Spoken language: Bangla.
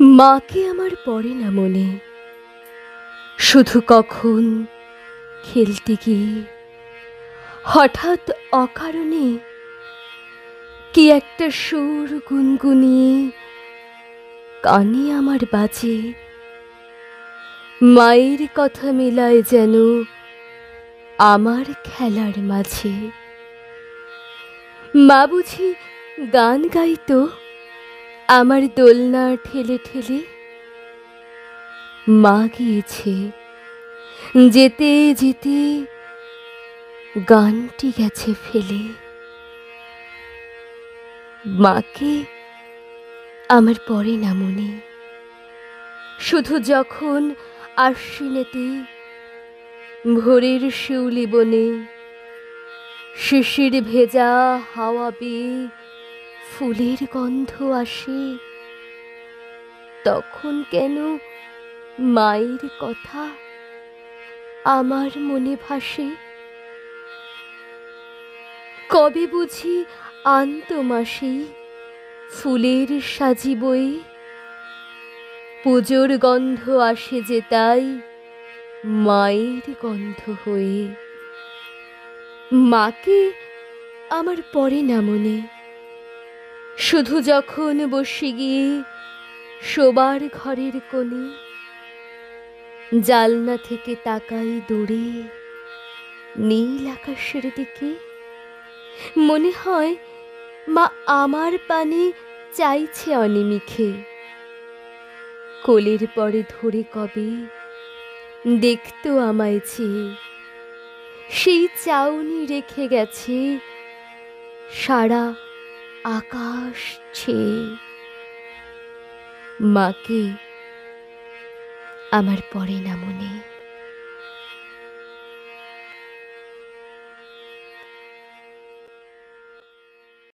মাকে আমার পড়ে না মনে, শুধু কখন খেলতে গিয়ে হঠাৎ অকারণে কি একটা সুর গুনগুনিয়ে কানে আমার বাজে। মায়ের কথা মেলায় যেন আমার খেলার মাঝে। মা বুঝি গান গাইতো আমার দোলনা ঠেলে ঠেলে। মা গিয়েছে, যেতে যেতে গানটি গেছে ফেলে। মাকে আমার পড়ে না মনে, শুধু যখন আশ্বিনেতে ভোরের শিউলি বনে শিশির ভেজা হাওয়া বেয়ে ফুলের গন্ধ আসে, তখন কেন মায়ের কথা আমার মনে ভাসে। কবে বুঝি আনতো মাসি ফুলের সাজি বয়ে, পুজোর গন্ধ আসে যে তাই মায়ের গন্ধ হয়ে। মাকে আমার পড়ে না মনে, শুধু যখন বসে গিয়ে শোবার ঘরের কোণে জালনা থেকে তাকাই দূরে নীল আকাশের দিকে। মনে হয় মা আমার পানে চাইছে অনিমিখে, কোলের পরে ধরে কবে দেখতো আমায় চেয়ে। সেই চাউনি রেখে গেছে সারা আকাশ ছেয়ে। মাকে আমার পড়ে না মনে।